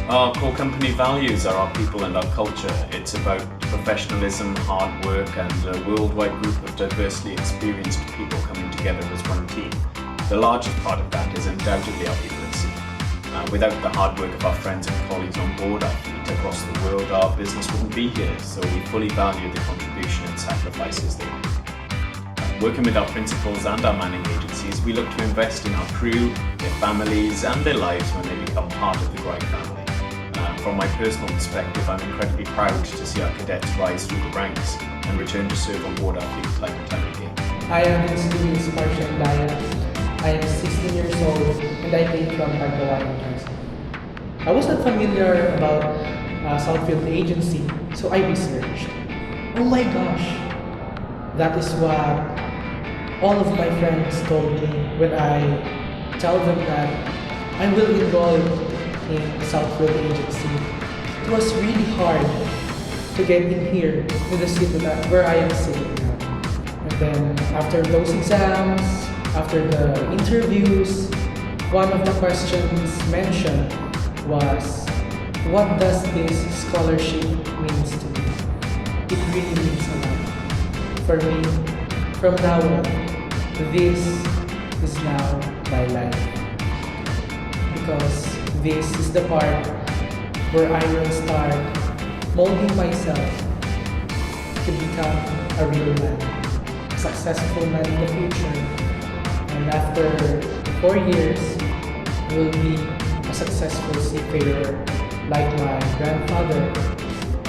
Our core company values are our people and our culture. It's about professionalism, hard work, and a worldwide group of diversely experienced people coming together as one team. The largest part of that is undoubtedly our people at sea. Without the hard work of our friends and colleagues on board our fleet across the world, our business wouldn't be here, so we fully value the contribution and sacrifices they make. Working with our principals and our manning agencies, we look to invest in our crew, their families and their lives when they become part of the Greig family. From my personal perspective, I'm incredibly proud to see our cadets rise through the ranks and return to serve on board our fleet time and time again. I am Student Spartian Dias. I am 16 years old and I came from Pagkawayan, Quezon. I wasn't familiar about Southfield agency, so I researched. Oh my gosh! That is what all of my friends told me when I tell them that I will enroll in Southfield agency. It was really hard to get in here in the city where I am sitting now. And then after those exams, after the interviews, one of the questions mentioned was, what does this scholarship means to me? It really means a lot. For me, from now on, this is now my life. Because this is the part where I will start molding myself to become a real man, a successful man in the future. And after 4 years, I will be a successful seafarer like my grandfather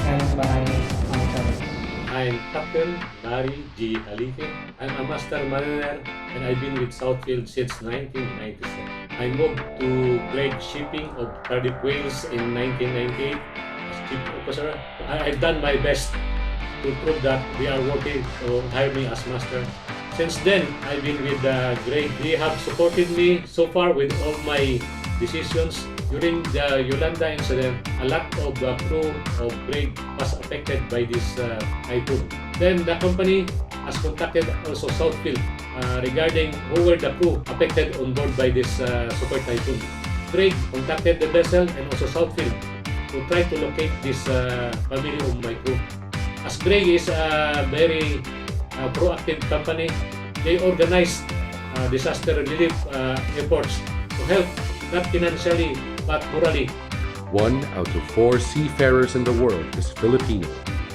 and my uncle. I'm Captain Barry G. Alique. I'm a master mariner and I've been with Southfield since 1997. I moved to Greig Shipping of Cardiff, Wales in 1998 as chief officer. I've done my best to prove that they are worthy to hire me as master. Since then, I've been with Greig. They have supported me so far with all my decisions. During the Yolanda incident, a lot of the crew of Greig was affected by this typhoon. Then the company has contacted also Southfield regarding who were the crew affected on board by this super typhoon. Greig contacted the vessel and also Southfield to try to locate this family of my crew. As Greig is a very proactive company, they organized disaster relief efforts to help not financially but morally. 1 out of 4 seafarers in the world is Filipino,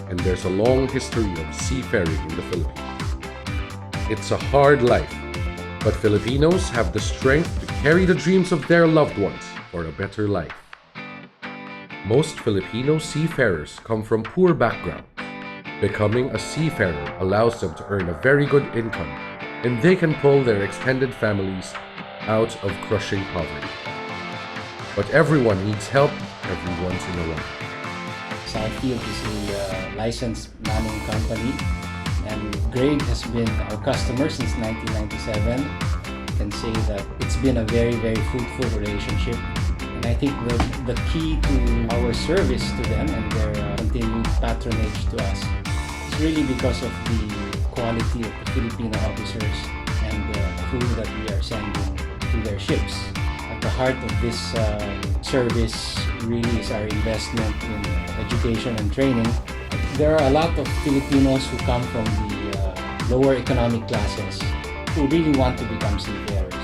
and there's a long history of seafaring in the Philippines. It's a hard life, but Filipinos have the strength to carry the dreams of their loved ones for a better life. Most Filipino seafarers come from poor backgrounds. Becoming a seafarer allows them to earn a very good income, and they can pull their extended families out of crushing poverty. But everyone needs help every once in a while. Southfield is a licensed manning company, and Greig has been our customer since 1997. I can say that it's been a very, very fruitful relationship. And I think the key to our service to them and their continued patronage to us is really because of the quality of the Filipino officers and the crew that we are sending to their ships. At the heart of this service really is our investment in education and training. There are a lot of Filipinos who come from the lower economic classes who really want to become seafarers.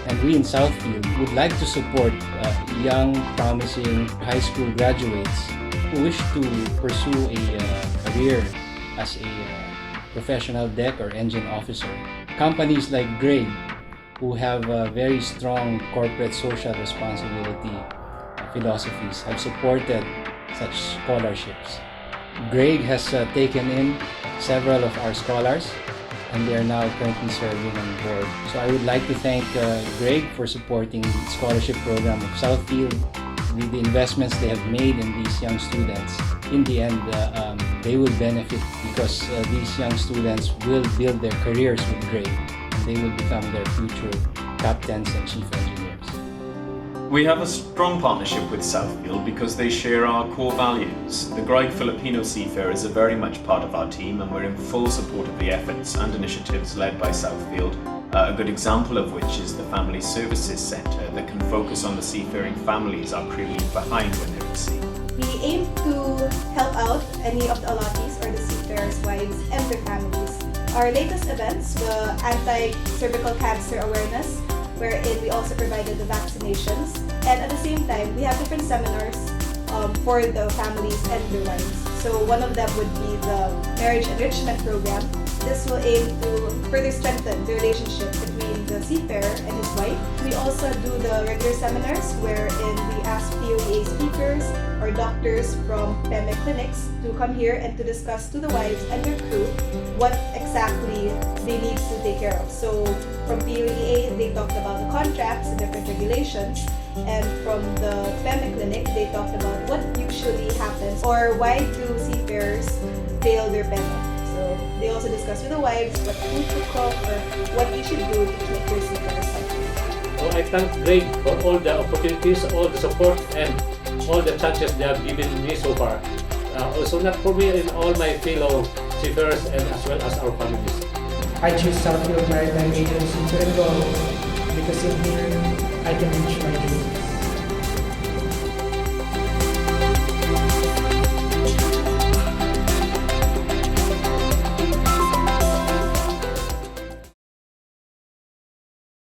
And we in Southfield would like to support young, promising high school graduates who wish to pursue a career as a professional deck or engine officer. Companies like Greig, who have very strong corporate social responsibility philosophies, have supported such scholarships. Greig has taken in several of our scholars, and they are now currently serving on board. So I would like to thank Greig for supporting the scholarship program of Southfield. With the investments they have made in these young students, in the end, they will benefit because these young students will build their careers with Greig. They will become their future captains and chief engineers. We have a strong partnership with Southfield because they share our core values. The Greig Filipino seafarers are very much part of our team, and we're in full support of the efforts and initiatives led by Southfield A good example of which is the Family Services Centre that can focus on the seafaring families our crew leave behind when they're at sea. We aim to help out any of the allottees or the seafarers' wives and their families. Our latest events, the anti-cervical cancer awareness, wherein we also provided the vaccinations, and at the same time, we have different seminars for the families and their wives. So one of them would be the marriage enrichment program. This will aim to further strengthen the relationship between the seafarer and his wife. We also do the regular seminars wherein we ask POEA speakers or doctors from PEME clinics to come here and to discuss to the wives and their crew what exactly they need to take care of. So from POEA, they talked about the contracts and different regulations. And from the PEME clinic, they talked about what usually happens or why do seafarers fail their PEME. So they also discuss with the wives what food to cook or what you should do to keep your seafarers healthy. So I thank Greg for all the opportunities, all the support, and all the chances they have given me so far. Also not for me and all my fellow seafarers and as well as our families. I choose Southfield Maritime Agency to enroll because in here I can reach my dream.